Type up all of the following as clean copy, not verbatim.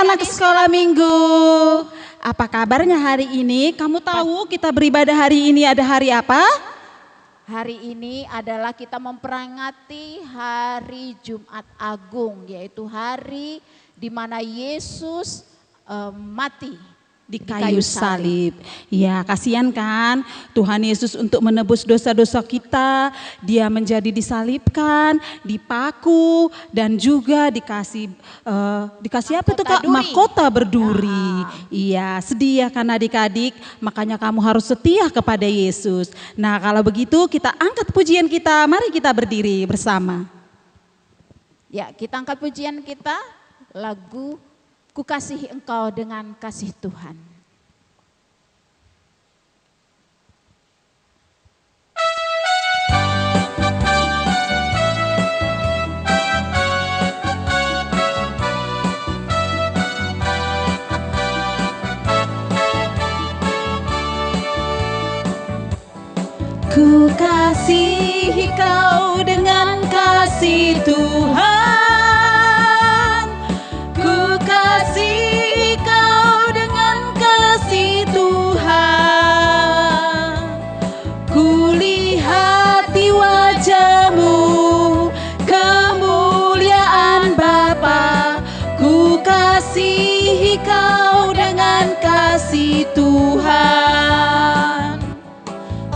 anak sekolah minggu. Apa kabarnya hari ini? Kamu tahu kita beribadah hari ini ada hari apa? Hari ini adalah kita memperingati hari Jumat Agung, yaitu hari di mana Yesus mati Di kayu salib. Ya, kasihan kan Tuhan Yesus untuk menebus dosa-dosa kita. Dia menjadi disalibkan, dipaku, dan juga dikasih apa itu Kak? Mahkota berduri. Iya, sedih ya kan adik-adik. Makanya kamu harus setia kepada Yesus. Nah, kalau begitu kita angkat pujian kita. Mari kita berdiri bersama. Ya, kita angkat pujian kita, lagu Ku Kasihi Engkau dengan Kasih Tuhan. Ku kasihi kau dengan kasih Tuhan. Ku kasihi kau dengan kasih Tuhan. Ku lihat di wajahmu kemuliaan Bapa. Ku kasihi kau dengan kasih Tuhan.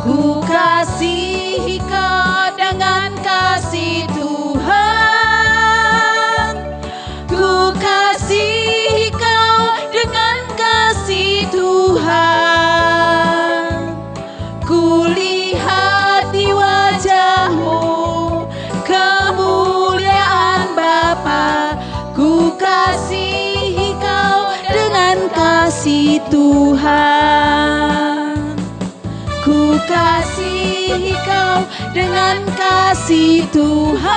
Ku kasihi kau dengan kasih Tuhan. Ku kasihi kau dengan kasih Tuhan. Ku lihat di wajahmu kemuliaan Bapa. Ku kasihi kau dengan kasih Tuhan. Ku kasihi kau dengan kasih Tuhan.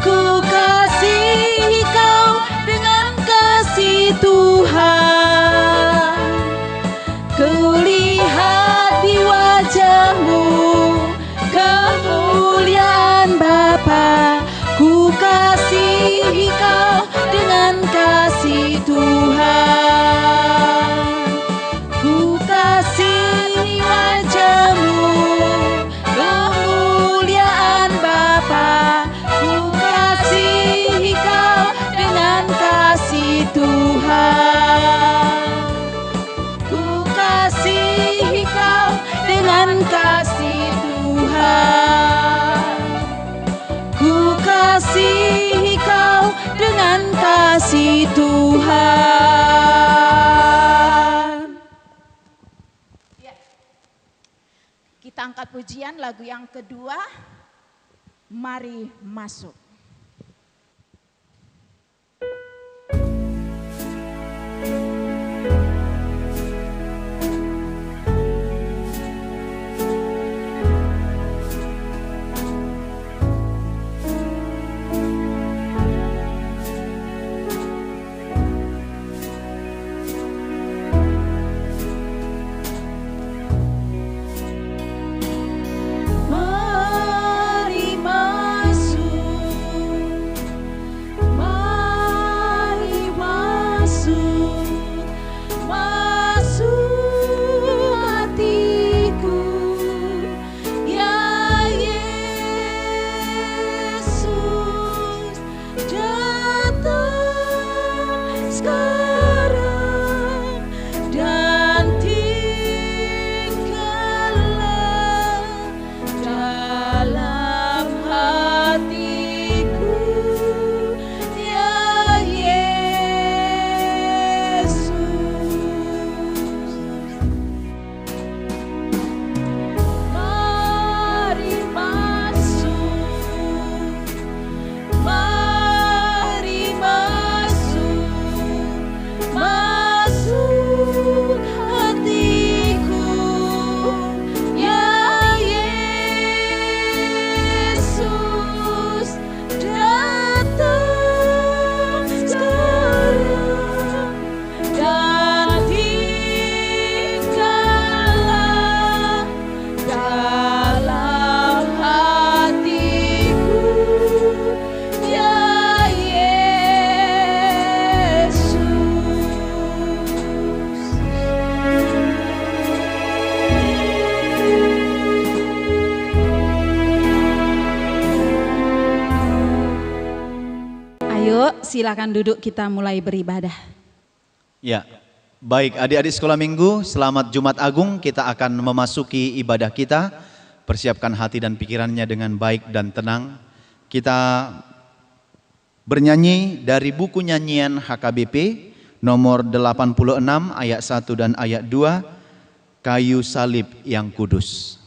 Ku kasihi kau dengan kasih Tuhan. Kulihat di wajahmu kemuliaan Bapa. Ku kasihi kau dengan kasih Tuhan. Ku kasihi wajahmu kemuliaan Bapa. Ku kasihi kau dengan kasih Tuhan. Ku kasihi kau dengan kasih Tuhan. Ku kasihi kau dengan kasih Tuhan. Kita angkat pujian lagu yang kedua, Mari Masuk. Mari masuk. silakan duduk, kita mulai beribadah. Ya, baik adik-adik sekolah minggu, selamat Jumat Agung. Kita akan memasuki ibadah kita. Persiapkan hati dan pikirannya dengan baik dan tenang. Kita bernyanyi dari buku nyanyian HKBP nomor 86 ayat 1 dan ayat 2, Kayu Salib yang Kudus.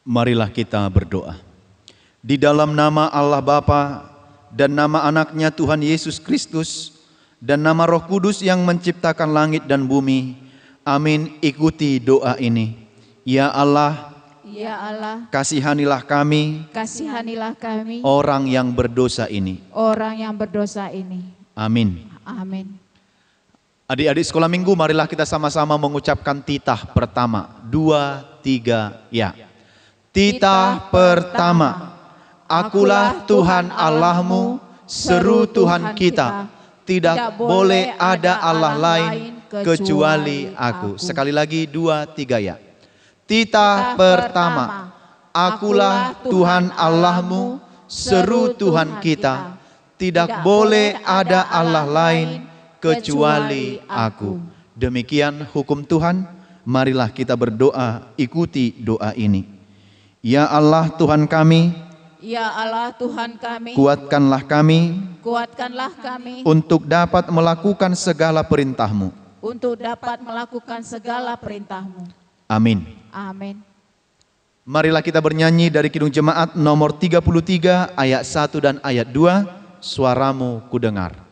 Marilah kita berdoa. Di dalam nama Allah Bapa dan nama anaknya Tuhan Yesus Kristus dan nama Roh Kudus yang menciptakan langit dan bumi. Amin. Ikuti doa ini. Ya Allah, kasihanilah kami, orang yang berdosa ini. Amin. Adik-adik sekolah minggu, marilah kita sama-sama mengucapkan titah pertama. 2, 3, ya. Titah pertama. Akulah Tuhan Allahmu, seru Tuhan kita. Tidak boleh ada Allah lain kecuali aku. Sekali lagi 2, 3 ya. Titah pertama. Akulah Tuhan Allahmu, seru Tuhan kita. Tidak boleh ada Allah lain kecuali aku. Demikian hukum Tuhan. Marilah kita berdoa, ikuti doa ini. Ya Allah Tuhan kami, kuatkanlah kami, untuk dapat melakukan segala perintah-Mu. Amin. Marilah kita bernyanyi dari Kidung Jemaat nomor 33 ayat 1 dan ayat 2, Suaramu Kudengar.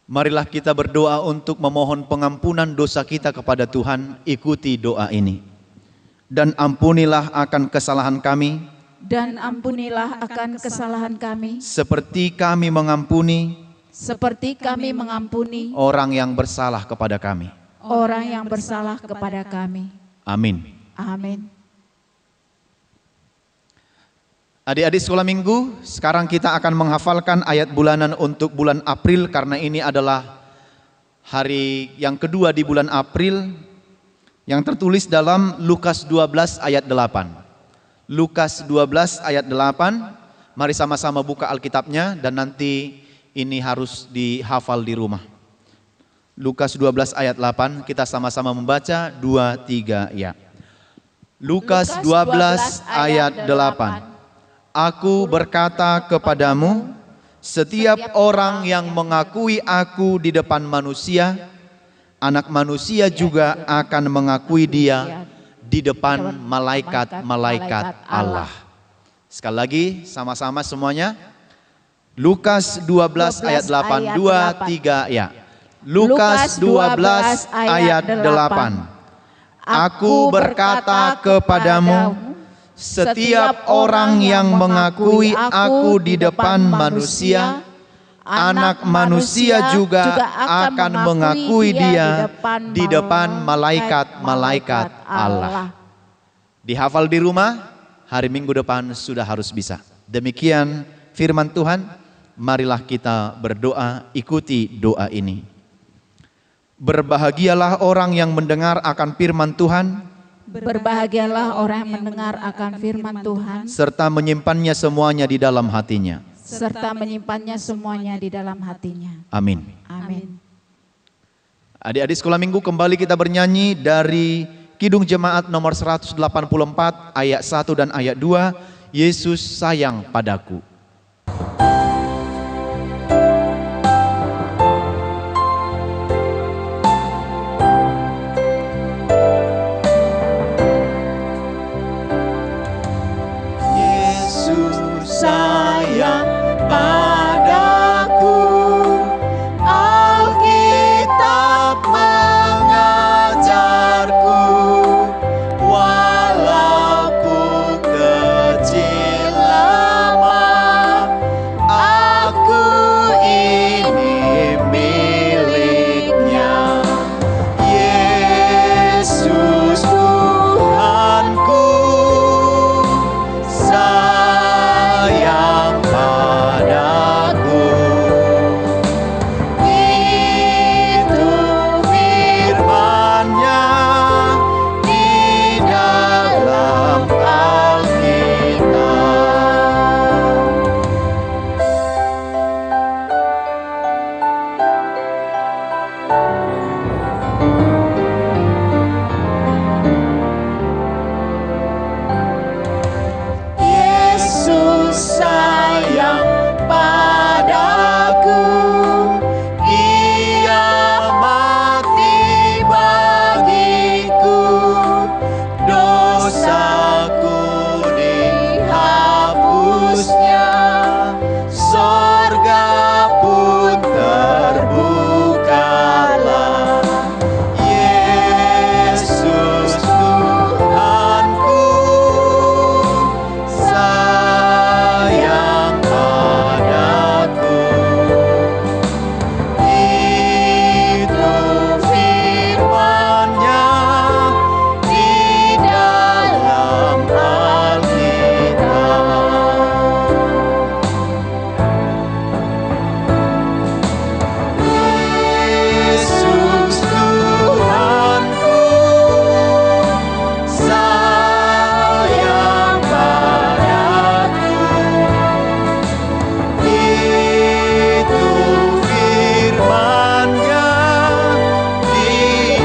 Marilah kita berdoa untuk memohon pengampunan dosa kita kepada Tuhan. Ikuti doa ini. Dan ampunilah akan kesalahan kami, dan ampunilah akan kesalahan kami, seperti kami mengampuni orang yang bersalah kepada kami. Amin. Amin. Adik-adik sekolah minggu, sekarang kita akan menghafalkan ayat bulanan untuk bulan April, karena ini adalah hari yang kedua di bulan April, yang tertulis dalam Lukas 12 ayat 8. Lukas 12 ayat 8. Mari sama-sama buka Alkitabnya dan nanti ini harus dihafal di rumah. Lukas 12 ayat 8, kita sama-sama membaca 2, 3 ya. Lukas 12 ayat 8. Aku berkata kepadamu, setiap orang yang mengakui aku di depan manusia, Anak Manusia juga akan mengakui dia di depan malaikat-malaikat Allah. Sekali lagi sama-sama semuanya. Lukas 12 ayat 8, 2, 3 ya. Lukas 12 ayat 8. Aku berkata kepadamu, setiap orang yang mengakui aku di depan manusia, Anak Manusia juga akan mengakui dia di depan malaikat-malaikat Allah. Dihafal di rumah, hari Minggu depan sudah harus bisa. Demikian firman Tuhan, marilah kita berdoa, ikuti doa ini. Berbahagialah orang yang mendengar akan firman Tuhan, berbahagialah orang yang mendengar akan firman Tuhan, serta menyimpannya semuanya di dalam hatinya. Amin. Amin. Adik-adik sekolah minggu, kembali kita bernyanyi dari Kidung Jemaat nomor 184 ayat 1 dan ayat 2. Yesus sayang padaku. Yesus sayang padaku, Alkitab mengajarku, walau ku kecil lemah, aku ini miliknya. Yesus Tuhanku sayang padaku. Itu firman-Nya di dalam Alkitab. Yesus sayang padaku, Ia mati bagiku, dosaku dihapusnya, sorga pun terbukalah. Yesus Tuhanku sayang padaku. Itu firman-Nya di dalam Alkitab. Yesus Tuhanku sayang padaku. Itu firman-Nya di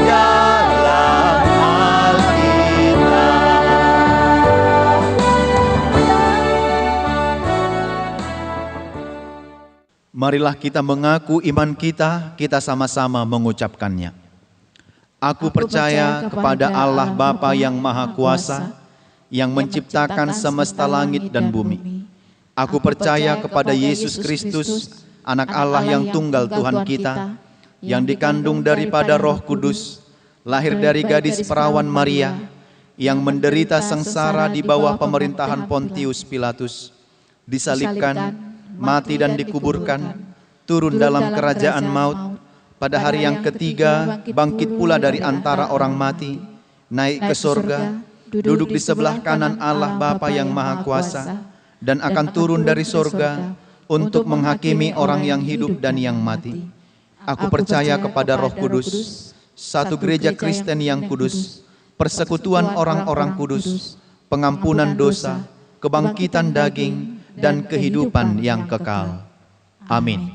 dalam Alkitab. Marilah kita mengaku iman kita, kita sama-sama mengucapkannya. Aku percaya kepada Allah Bapa yang Maha Kuasa, yang menciptakan semesta langit dan bumi. Aku percaya kepada Yesus Kristus, anak Allah yang tunggal Tuhan kita, yang dikandung daripada Roh Kudus, lahir dari gadis perawan Maria, yang menderita sengsara di bawah pemerintahan Pontius Pilatus, disalibkan, mati dan dikuburkan, turun dalam kerajaan maut, pada hari yang ketiga bangkit pula dari antara orang mati, naik ke surga, duduk di sebelah kanan Allah Bapa yang Maha Kuasa, dan akan turun dari surga untuk menghakimi orang yang hidup dan yang mati. Aku percaya kepada Roh Kudus, satu gereja Kristen yang kudus, persekutuan orang-orang kudus, pengampunan dosa, kebangkitan daging, dan kehidupan yang kekal. Amin.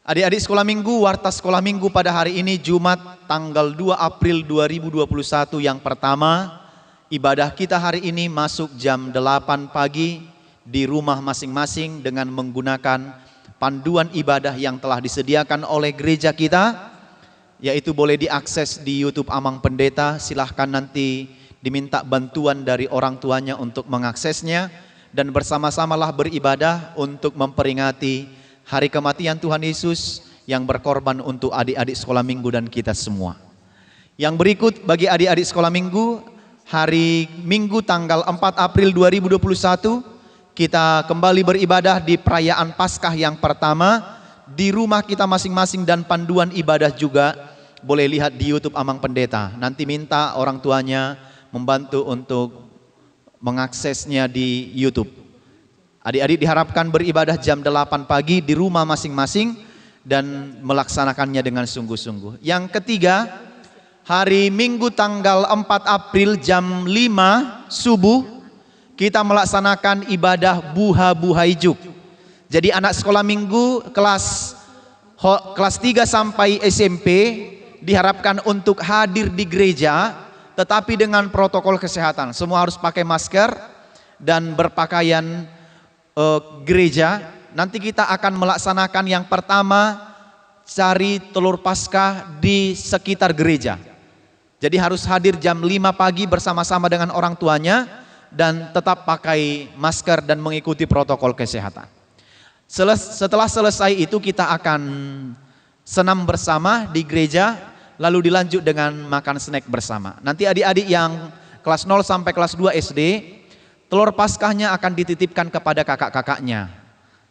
Adik-adik sekolah minggu, warta sekolah minggu pada hari ini Jumat tanggal 2 April 2021 yang pertama. Ibadah kita hari ini masuk jam 8 pagi di rumah masing-masing dengan menggunakan panduan ibadah yang telah disediakan oleh gereja kita, yaitu boleh diakses di YouTube Amang Pendeta. Silahkan nanti diminta bantuan dari orang tuanya untuk mengaksesnya, dan bersama-samalah beribadah untuk memperingati hari kematian Tuhan Yesus yang berkorban untuk adik-adik sekolah minggu dan kita semua. Yang berikut bagi adik-adik sekolah minggu, hari Minggu tanggal 4 April 2021 kita kembali beribadah di perayaan Paskah yang pertama di rumah kita masing-masing, dan panduan ibadah juga boleh lihat di YouTube Amang Pendeta. Nanti minta orang tuanya membantu untuk mengaksesnya di YouTube. Adik-adik diharapkan beribadah jam 8 pagi di rumah masing-masing dan melaksanakannya dengan sungguh-sungguh. Yang ketiga, hari Minggu tanggal 4 April jam 5 subuh kita melaksanakan ibadah Buha Buhaijuk. Jadi anak sekolah minggu kelas 3 sampai SMP diharapkan untuk hadir di gereja, tetapi dengan protokol kesehatan. Semua harus pakai masker dan berpakaian gereja. Nanti kita akan melaksanakan yang pertama, cari telur Paskah di sekitar gereja. Jadi harus hadir jam 5 pagi bersama-sama dengan orang tuanya dan tetap pakai masker dan mengikuti protokol kesehatan. Setelah selesai itu kita akan senam bersama di gereja, lalu dilanjut dengan makan snack bersama. Nanti adik-adik yang kelas 0 sampai kelas 2 SD, telur Paskahnya akan dititipkan kepada kakak-kakaknya.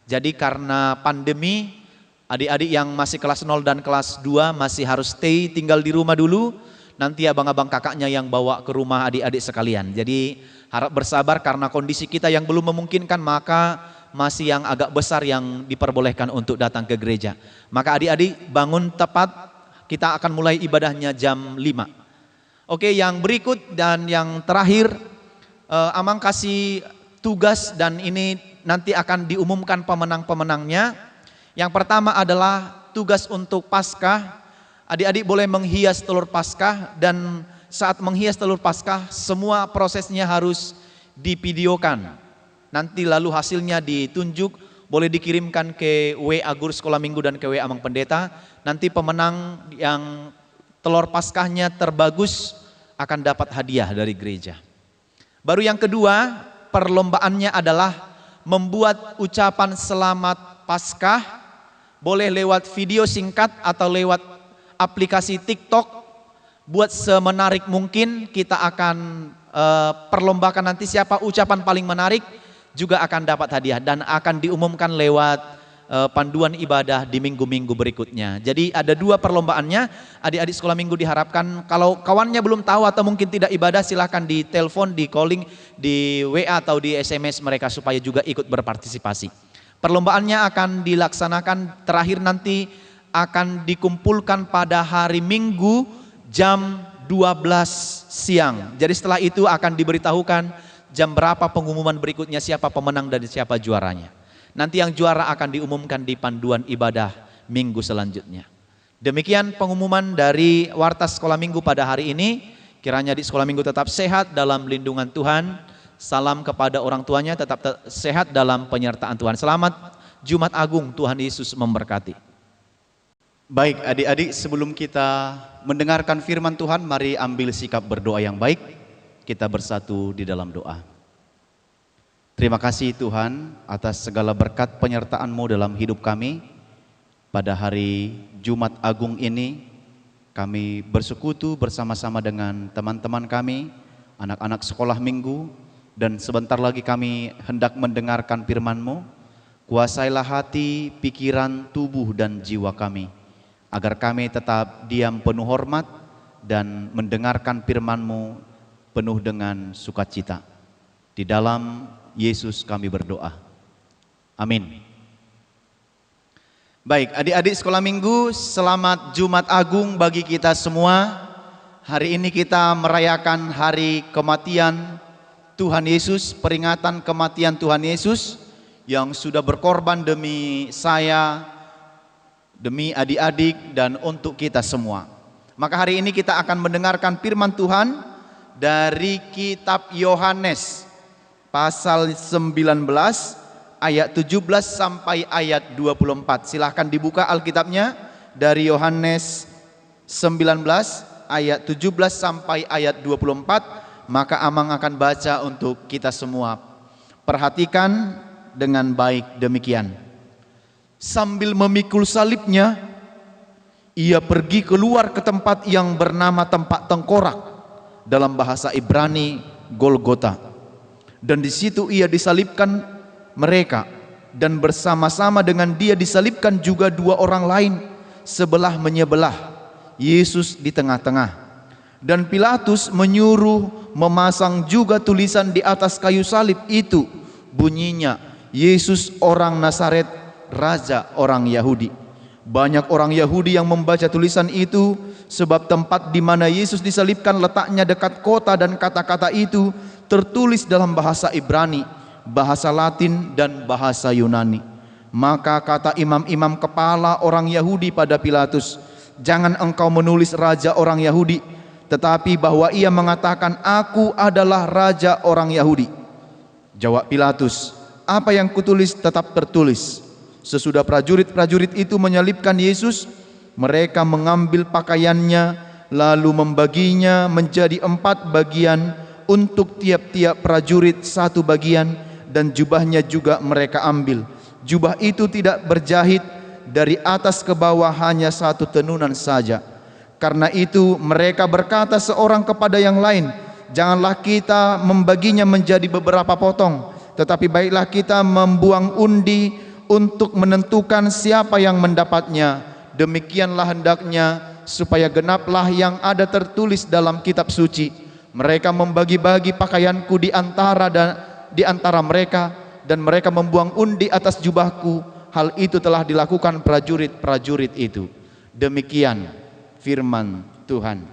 Jadi karena pandemi, adik-adik yang masih kelas 0 dan kelas 2 masih harus stay tinggal di rumah dulu. Nanti abang-abang kakaknya yang bawa ke rumah adik-adik sekalian. Jadi harap bersabar karena kondisi kita yang belum memungkinkan, maka masih yang agak besar yang diperbolehkan untuk datang ke gereja. Maka adik-adik bangun tepat, kita akan mulai ibadahnya jam 5. Oke, yang berikut dan yang terakhir, Amang kasih tugas dan ini nanti akan diumumkan pemenang-pemenangnya. Yang pertama adalah tugas untuk Paskah. Adik-adik boleh menghias telur Paskah, dan saat menghias telur Paskah semua prosesnya harus divideokan. Nanti lalu hasilnya ditunjuk, boleh dikirimkan ke WA Guru Sekolah Minggu dan ke WA Amang Pendeta. Nanti pemenang yang telur Paskahnya terbagus akan dapat hadiah dari gereja. Baru yang kedua, perlombaannya adalah membuat ucapan selamat Paskah, boleh lewat video singkat atau lewat aplikasi TikTok. Buat semenarik mungkin, kita akan perlombakan nanti siapa ucapan paling menarik juga akan dapat hadiah, dan akan diumumkan lewat panduan ibadah di minggu-minggu berikutnya. Jadi ada 2 perlombaannya. Adik-adik sekolah minggu diharapkan, kalau kawannya belum tahu atau mungkin tidak ibadah, silahkan di telepon, di calling, di WA atau di SMS mereka supaya juga ikut berpartisipasi. Perlombaannya akan dilaksanakan terakhir nanti akan dikumpulkan pada hari Minggu jam 12 siang. Jadi setelah itu akan diberitahukan jam berapa pengumuman berikutnya, siapa pemenang dan siapa juaranya. Nanti yang juara akan diumumkan di panduan ibadah minggu selanjutnya. Demikian pengumuman dari warta sekolah minggu pada hari ini. Kiranya di sekolah minggu tetap sehat dalam lindungan Tuhan. Salam kepada orang tuanya, tetap sehat dalam penyertaan Tuhan. Selamat Jumat Agung, Tuhan Yesus memberkati. Baik adik-adik, sebelum kita mendengarkan firman Tuhan, mari ambil sikap berdoa yang baik. Kita bersatu di dalam doa. Terima kasih Tuhan atas segala berkat penyertaan-Mu dalam hidup kami. Pada hari Jumat Agung ini, kami bersekutu bersama-sama dengan teman-teman kami, anak-anak sekolah minggu, dan sebentar lagi kami hendak mendengarkan firman-Mu. Kuasailah hati, pikiran, tubuh, dan jiwa kami, agar kami tetap diam penuh hormat dan mendengarkan firman-Mu penuh dengan sukacita. Di dalam Yesus kami berdoa. Amin. Baik, adik-adik sekolah minggu, selamat Jumat Agung bagi kita semua. Hari ini kita merayakan hari kematian Tuhan Yesus, peringatan kematian Tuhan Yesus yang sudah berkorban demi saya, demi adik-adik, dan untuk kita semua. Maka hari ini kita akan mendengarkan firman Tuhan dari kitab Yohanes pasal 19 ayat 17 sampai ayat 24. Silahkan dibuka Alkitabnya dari Yohanes 19 ayat 17 sampai ayat 24. Maka Amang akan baca untuk kita semua. Perhatikan dengan baik demikian. Sambil memikul salibnya, ia pergi keluar ke tempat yang bernama tempat tengkorak, dalam bahasa Ibrani Golgota. Dan di situ ia disalibkan mereka, dan bersama-sama dengan dia disalibkan juga dua orang lain sebelah menyebelah, Yesus di tengah-tengah. Dan Pilatus menyuruh memasang juga tulisan di atas kayu salib itu, bunyinya, Yesus orang Nazaret, Raja orang Yahudi. Banyak orang Yahudi yang membaca tulisan itu, sebab tempat di mana Yesus disalibkan letaknya dekat kota, dan kata-kata itu tertulis dalam bahasa Ibrani, bahasa Latin, dan bahasa Yunani. Maka kata imam-imam kepala orang Yahudi pada Pilatus, "Jangan engkau menulis Raja orang Yahudi, tetapi bahwa ia mengatakan, 'Aku adalah Raja orang Yahudi.'" Jawab Pilatus, "Apa yang kutulis tetap tertulis." Sesudah prajurit-prajurit itu menyalibkan Yesus, mereka mengambil pakaiannya, lalu membaginya menjadi 4 bagian, untuk tiap-tiap prajurit 1 bagian, dan jubahnya juga mereka ambil. Jubah itu tidak berjahit, dari atas ke bawah hanya 1 tenunan saja. Karena itu mereka berkata seorang kepada yang lain, "Janganlah kita membaginya menjadi beberapa potong, tetapi baiklah kita membuang undi untuk menentukan siapa yang mendapatnya. Demikianlah hendaknya, supaya genaplah yang ada tertulis dalam kitab suci. Mereka membagi-bagi pakaianku di antara mereka, dan mereka membuang undi atas jubahku. Hal itu telah dilakukan prajurit-prajurit itu." Demikian firman Tuhan.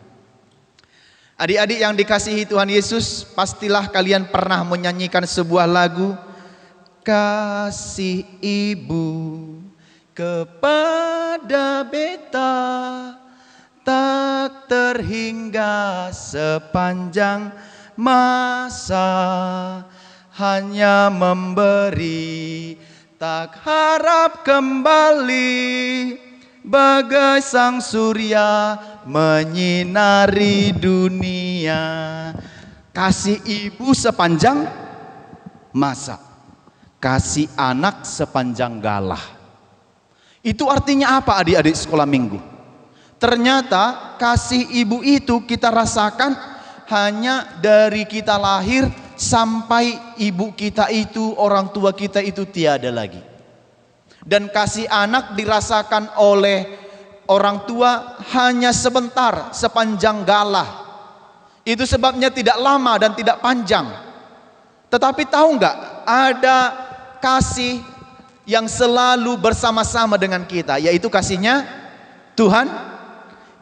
Adik-adik yang dikasihi Tuhan Yesus, pastilah kalian pernah menyanyikan sebuah lagu, "Kasih Ibu kepada beta tak terhingga sepanjang masa, hanya memberi, tak harap kembali, bagai sang surya menyinari dunia." Kasih ibu sepanjang masa, kasih anak sepanjang galah. Itu artinya apa adik-adik sekolah minggu? Ternyata kasih ibu itu kita rasakan hanya dari kita lahir sampai ibu kita itu, orang tua kita itu tiada lagi. Dan kasih anak dirasakan oleh orang tua hanya sebentar, sepanjang galah. Itu sebabnya tidak lama dan tidak panjang. Tetapi tahu nggak, ada kasih yang selalu bersama-sama dengan kita, yaitu kasihnya Tuhan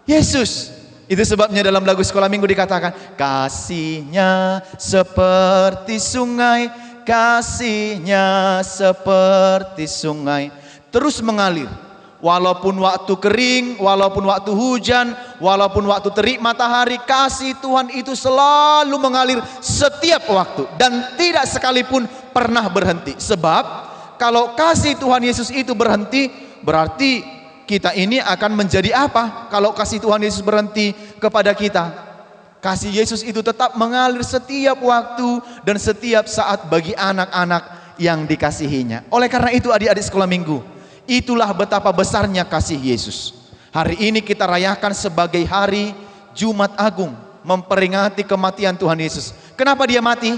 Yesus. Itu sebabnya dalam lagu sekolah minggu dikatakan, "Kasihnya seperti sungai, kasihnya seperti sungai, terus mengalir. Walaupun waktu kering, walaupun waktu hujan, walaupun waktu terik matahari, kasih Tuhan itu selalu mengalir setiap waktu, dan tidak sekalipun pernah berhenti." Sebab kalau kasih Tuhan Yesus itu berhenti, berarti kita ini akan menjadi apa? Kalau kasih Tuhan Yesus berhenti kepada kita, Kasih Yesus itu tetap mengalir setiap waktu dan setiap saat bagi anak-anak yang dikasihinya. Oleh karena itu adik-adik sekolah minggu, itulah betapa besarnya kasih Yesus. Hari ini kita rayakan sebagai hari Jumat Agung, memperingati kematian Tuhan Yesus. Kenapa dia mati?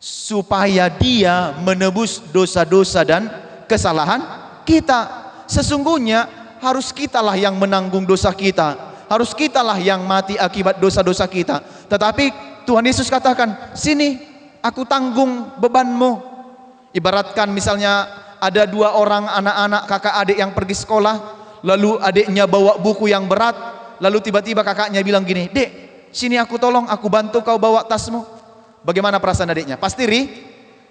Supaya dia menebus dosa-dosa dan kesalahan kita. Sesungguhnya harus kitalah yang menanggung dosa kita, harus kitalah yang mati akibat dosa-dosa kita. Tetapi Tuhan Yesus katakan, sini aku tanggung bebanmu. Ibaratkan misalnya ada dua orang anak-anak kakak adik yang pergi sekolah, lalu adiknya bawa buku yang berat, lalu tiba-tiba kakaknya bilang gini, dek sini aku tolong, aku bantu kau bawa tasmu. Bagaimana perasaan adiknya? Pasti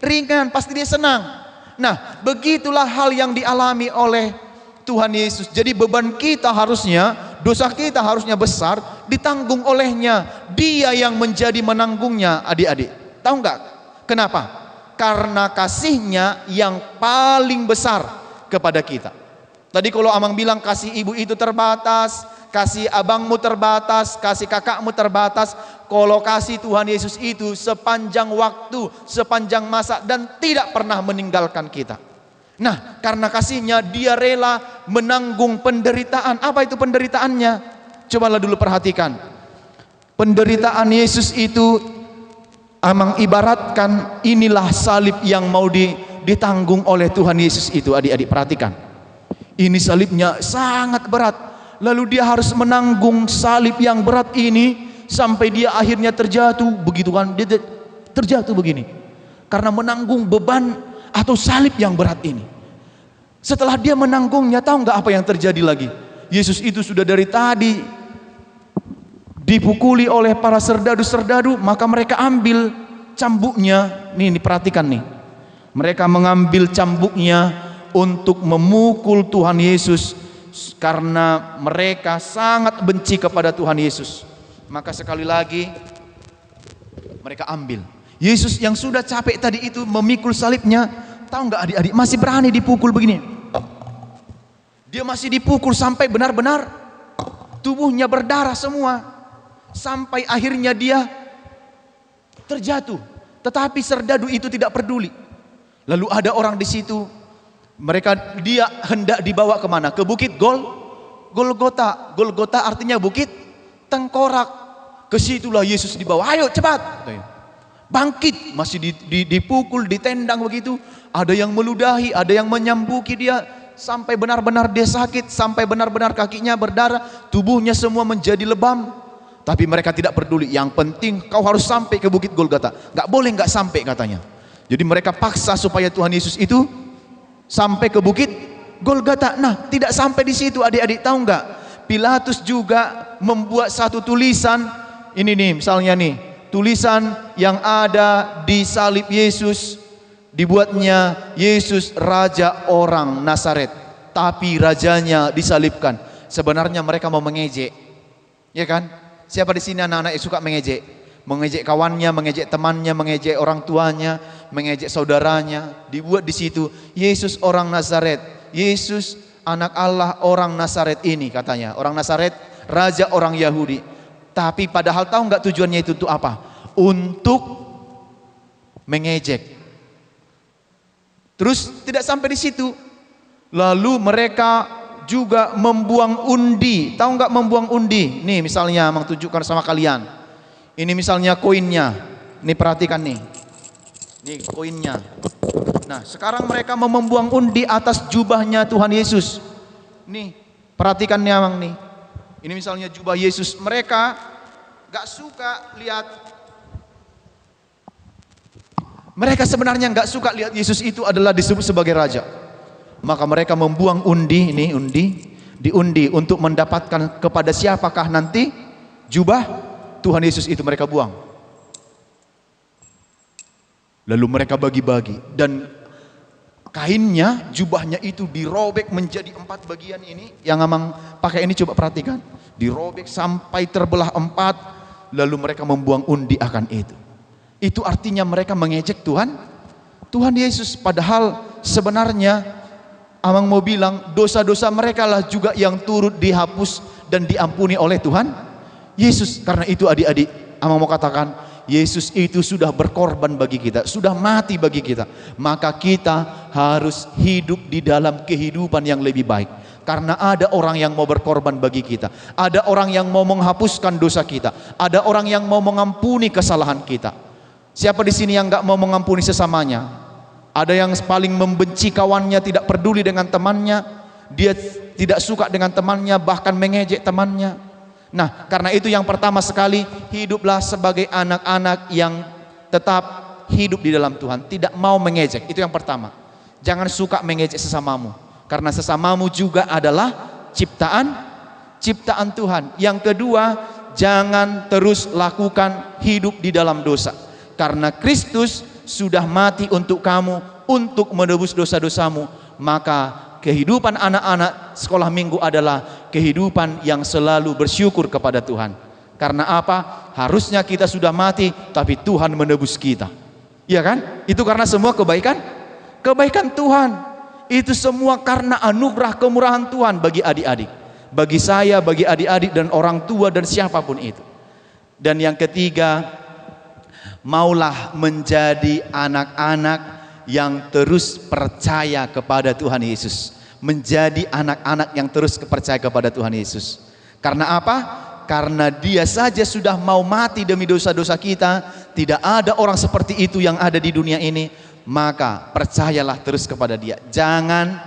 ringan, pasti dia senang. Nah, begitulah hal yang dialami oleh Tuhan Yesus. Jadi beban kita harusnya, dosa kita harusnya besar, ditanggung olehnya. Dia yang menjadi menanggungnya, adik-adik. Tahu nggak? Kenapa? Karena kasihnya yang paling besar kepada kita. Tadi kalau Amang bilang kasih ibu itu terbatas, kasih abangmu terbatas, kasih kakakmu terbatas. Kalau kasih Tuhan Yesus itu sepanjang waktu, sepanjang masa, dan tidak pernah meninggalkan kita. Nah, karena kasihnya dia rela menanggung penderitaan. Apa itu penderitaannya? Cobalah dulu perhatikan. Penderitaan Yesus itu Amang ibaratkan inilah salib yang mau ditanggung oleh Tuhan Yesus itu. Adik-adik perhatikan. Ini salibnya sangat berat. Lalu dia harus menanggung salib yang berat ini sampai dia akhirnya terjatuh. Begitu kan, dia terjatuh begini. Karena menanggung beban atau salib yang berat ini. Setelah dia menanggungnya, tahu nggak apa yang terjadi lagi? Yesus itu sudah dari tadi dipukuli oleh para serdadu-serdadu, maka mereka ambil cambuknya. Nih perhatikan nih. Mereka mengambil cambuknya untuk memukul Tuhan Yesus karena mereka sangat benci kepada Tuhan Yesus. Maka sekali lagi mereka ambil. Yesus yang sudah capek tadi itu memikul salibnya, tahu nggak adik-adik, masih berani dipukul begini. Dia masih dipukul sampai benar-benar tubuhnya berdarah semua, sampai akhirnya dia terjatuh. Tetapi serdadu itu tidak peduli. Lalu ada orang di situ, dia hendak dibawa kemana? Ke bukit Golgota. Golgota artinya bukit tengkorak. Ke situlah Yesus dibawa. Ayo cepat. Bangkit, masih dipukul, ditendang begitu. Ada yang meludahi, ada yang menyambuki dia sampai benar-benar dia sakit, sampai benar-benar kakinya berdarah, tubuhnya semua menjadi lebam. Tapi mereka tidak peduli. Yang penting kau harus sampai ke bukit Golgota. Gak boleh gak sampai katanya. Jadi mereka paksa supaya Tuhan Yesus itu sampai ke bukit Golgota. Nah, tidak sampai di situ adik-adik, tahu nggak? Pilatus juga membuat satu tulisan. Ini nih, misalnya nih, tulisan yang ada di salib Yesus, dibuatnya Yesus Raja orang Nazaret, tapi rajanya disalibkan. Sebenarnya mereka mau mengejek, ya kan? Siapa di sini anak-anak yang suka mengejek? Mengejek kawannya, mengejek temannya, mengejek orang tuanya, mengejek saudaranya. Dibuat di situ Yesus orang Nazaret, Yesus anak Allah orang Nazaret ini katanya. Orang Nazaret, raja orang Yahudi. Tapi padahal tahu nggak tujuannya itu untuk apa? Untuk mengejek. Terus tidak sampai di situ. Lalu mereka juga membuang undi. Tahu nggak membuang undi? Nih misalnya menunjukkan sama kalian. Ini misalnya koinnya. Nih perhatikan nih. Nih koinnya. Nah sekarang mereka mau membuang undi atas jubahnya Tuhan Yesus. Nih perhatikan nih Amang nih. Ini misalnya jubah Yesus. Mereka gak suka lihat. Mereka sebenarnya gak suka lihat Yesus itu adalah disebut sebagai raja. Maka mereka membuang undi. Ini diundi untuk mendapatkan kepada siapakah nanti jubah Tuhan Yesus itu mereka buang. Lalu mereka bagi-bagi dan kainnya, jubahnya itu dirobek menjadi 4 bagian ini. Yang Amang pakai ini coba perhatikan. Dirobek sampai terbelah 4. Lalu mereka membuang undi akan itu. Itu artinya mereka mengejek Tuhan Yesus. Padahal sebenarnya Amang mau bilang dosa-dosa mereka lah juga yang turut dihapus dan diampuni oleh Tuhan Yesus, karena itu adik-adik, Amang mau katakan, Yesus itu sudah berkorban bagi kita, sudah mati bagi kita. Maka kita harus hidup di dalam kehidupan yang lebih baik. Karena ada orang yang mau berkorban bagi kita. Ada orang yang mau menghapuskan dosa kita. Ada orang yang mau mengampuni kesalahan kita. Siapa di sini yang gak mau mengampuni sesamanya? Ada yang paling membenci kawannya, tidak peduli dengan temannya. Dia tidak suka dengan temannya, bahkan mengejek temannya. Nah, karena itu yang pertama sekali, hiduplah sebagai anak-anak yang tetap hidup di dalam Tuhan, tidak mau mengejek. Itu yang pertama. Jangan suka mengejek sesamamu, karena sesamamu juga adalah ciptaan Tuhan. Yang kedua, jangan terus lakukan hidup di dalam dosa, karena Kristus sudah mati untuk kamu, untuk menebus dosa-dosamu. Maka kehidupan anak-anak sekolah minggu adalah kehidupan yang selalu bersyukur kepada Tuhan. Karena apa? Harusnya kita sudah mati, tapi Tuhan menebus kita. Iya kan? Itu karena semua kebaikan Tuhan. Itu semua karena anugerah kemurahan Tuhan bagi adik-adik, bagi saya, bagi adik-adik dan orang tua dan siapapun itu. Dan yang ketiga, maulah menjadi anak-anak yang terus percaya kepada Tuhan Yesus. Menjadi anak-anak yang terus percaya kepada Tuhan Yesus. Karena apa? Karena Dia saja sudah mau mati demi dosa-dosa kita. Tidak ada orang seperti itu yang ada di dunia ini. Maka percayalah terus kepada Dia. Jangan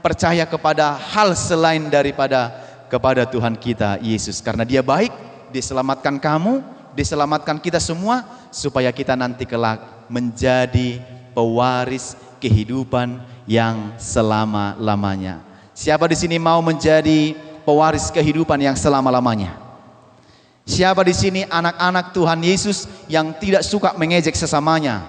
percaya kepada hal selain daripada kepada Tuhan kita Yesus. Karena Dia baik, Dia selamatkan kamu, Dia selamatkan kita semua, supaya kita nanti kelak menjadi pewaris kehidupan yang selama-lamanya. Siapa di sini mau menjadi pewaris kehidupan yang selama-lamanya? Siapa di sini anak-anak Tuhan Yesus yang tidak suka mengejek sesamanya?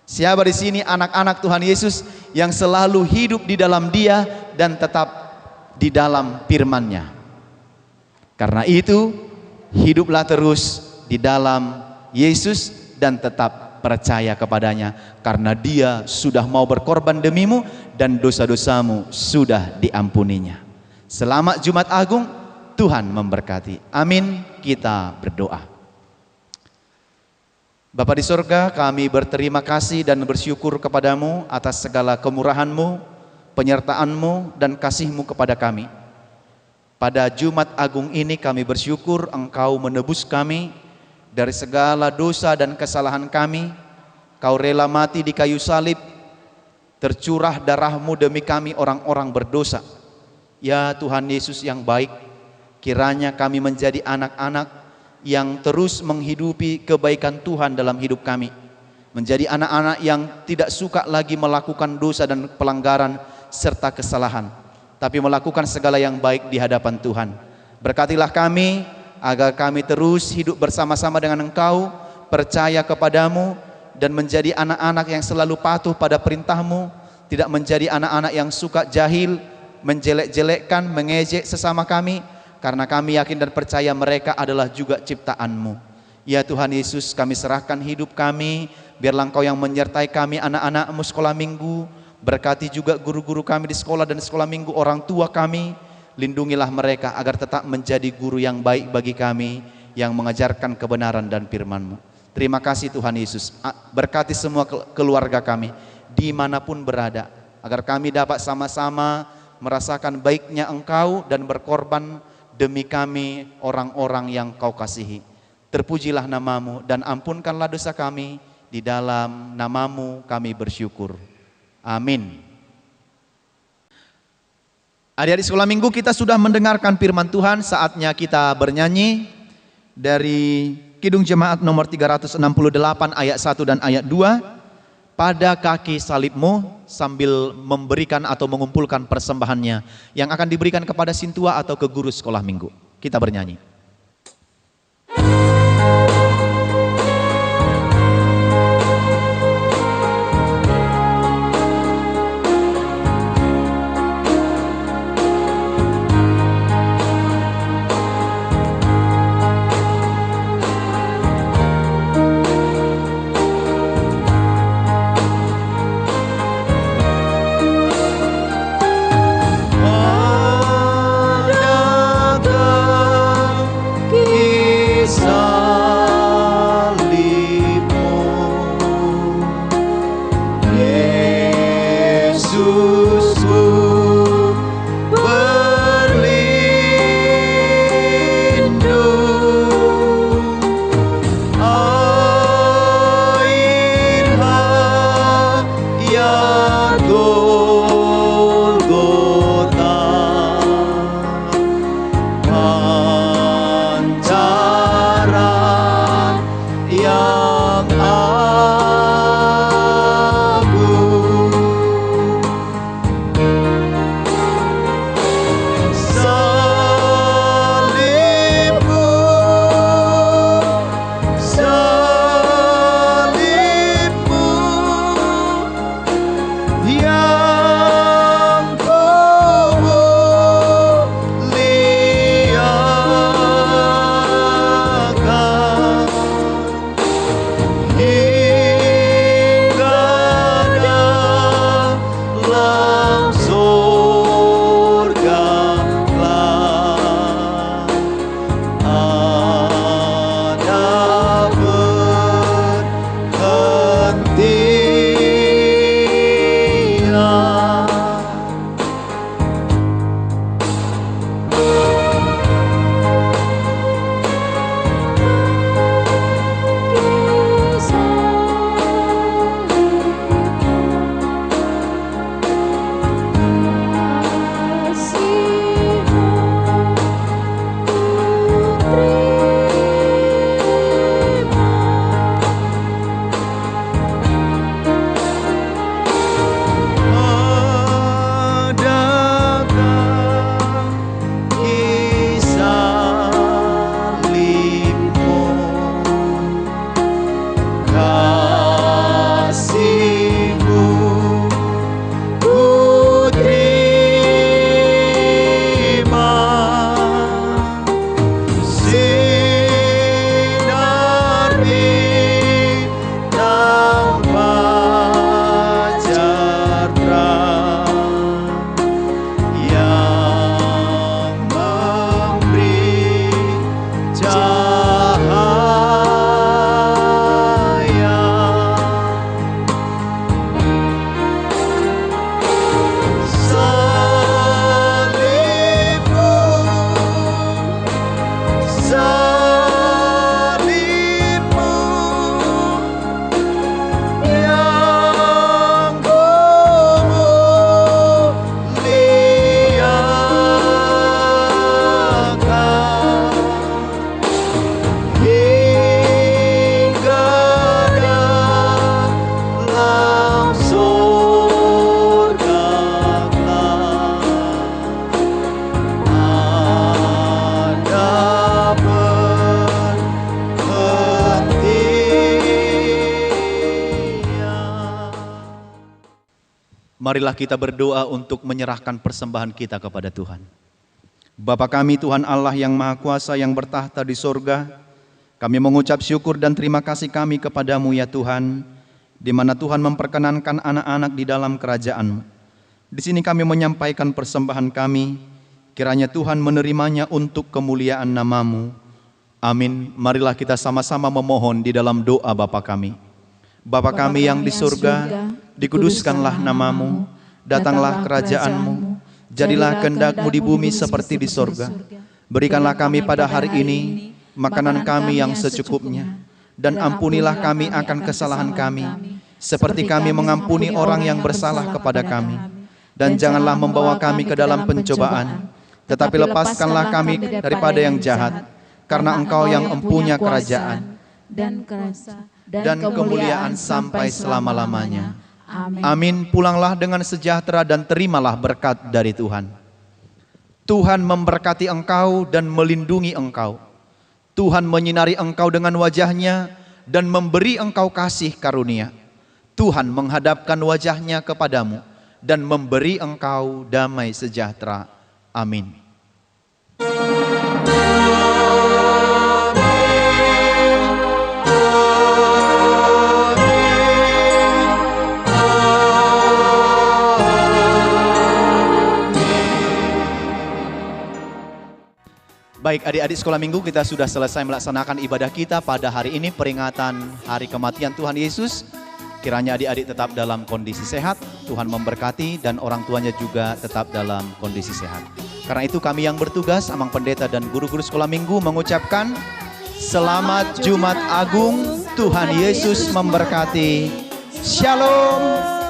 Siapa di sini anak-anak Tuhan Yesus yang selalu hidup di dalam Dia dan tetap di dalam firman-Nya? Karena itu, hiduplah terus di dalam Yesus dan tetap percaya kepadanya, karena Dia sudah mau berkorban demimu dan dosa-dosamu sudah diampuninya. Selamat Jumat Agung, Tuhan memberkati. Amin. Kita berdoa. Bapa di surga, kami berterima kasih dan bersyukur kepadamu atas segala kemurahan-Mu, penyertaan-Mu dan kasih-Mu kepada kami. Pada Jumat Agung ini kami bersyukur Engkau menebus kami dari segala dosa dan kesalahan kami. Kau rela mati di kayu salib, tercurah darah-Mu demi kami orang-orang berdosa. Ya Tuhan Yesus yang baik, kiranya kami menjadi anak-anak yang terus menghidupi kebaikan Tuhan dalam hidup kami. Menjadi anak-anak yang tidak suka lagi melakukan dosa dan pelanggaran serta kesalahan, tapi melakukan segala yang baik di hadapan Tuhan. Berkatilah kami, agar kami terus hidup bersama-sama dengan Engkau, percaya kepadamu, dan menjadi anak-anak yang selalu patuh pada perintah-Mu, tidak menjadi anak-anak yang suka jahil, menjelek-jelekkan, mengejek sesama kami, karena kami yakin dan percaya mereka adalah juga ciptaan-Mu. Ya Tuhan Yesus, kami serahkan hidup kami, biarlah Engkau yang menyertai kami, anak-anak-Mu sekolah minggu, berkati juga guru-guru kami di sekolah dan sekolah minggu, orang tua kami. Lindungilah mereka agar tetap menjadi guru yang baik bagi kami, yang mengajarkan kebenaran dan firman-Mu. Terima kasih Tuhan Yesus. Berkati semua keluarga kami dimanapun berada, agar kami dapat sama-sama merasakan baiknya Engkau dan berkorban demi kami, orang-orang yang Kau kasihi. Terpujilah nama-Mu dan ampunkanlah dosa kami. Di dalam nama-Mu kami bersyukur. Amin. Adik-adik sekolah minggu, kita sudah mendengarkan firman Tuhan. Saatnya kita bernyanyi dari Kidung Jemaat nomor 368 ayat 1 dan ayat 2. Pada kaki salib-Mu, sambil memberikan atau mengumpulkan persembahannya yang akan diberikan kepada sintua atau ke guru sekolah minggu. Kita bernyanyi. Marilah kita berdoa untuk menyerahkan persembahan kita kepada Tuhan. Bapa kami Tuhan Allah yang Maha Kuasa yang bertahta di sorga, kami mengucap syukur dan terima kasih kami kepadamu ya Tuhan, di mana Tuhan memperkenankan anak-anak di dalam kerajaan-Mu. Di sini kami menyampaikan persembahan kami, kiranya Tuhan menerimanya untuk kemuliaan nama-Mu. Amin. Marilah kita sama-sama memohon di dalam doa Bapa kami. Bapa kami yang di surga, dikuduskanlah nama-Mu, datanglah kerajaan-Mu, jadilah kehendak-Mu di bumi seperti di surga. Berikanlah kami pada hari ini makanan kami yang secukupnya, dan ampunilah kami akan kesalahan kami, seperti kami mengampuni orang yang bersalah kepada kami. Dan janganlah membawa kami ke dalam pencobaan, tetapi lepaskanlah kami daripada yang jahat, karena Engkau yang empunya kerajaan dan kuasa dan kemuliaan sampai selama-lamanya. Amin. Amin. Pulanglah dengan sejahtera dan terimalah berkat dari Tuhan. Tuhan memberkati engkau dan melindungi engkau. Tuhan menyinari engkau dengan wajah-Nya dan memberi engkau kasih karunia. Tuhan menghadapkan wajah-Nya kepadamu dan memberi engkau damai sejahtera. Amin. Baik adik-adik sekolah minggu, kita sudah selesai melaksanakan ibadah kita pada hari ini, peringatan hari kematian Tuhan Yesus. Kiranya adik-adik tetap dalam kondisi sehat, Tuhan memberkati dan orang tuanya juga tetap dalam kondisi sehat. Karena itu kami yang bertugas, Amang Pendeta dan guru-guru sekolah minggu mengucapkan Selamat Jumat Agung, Tuhan Yesus memberkati. Shalom.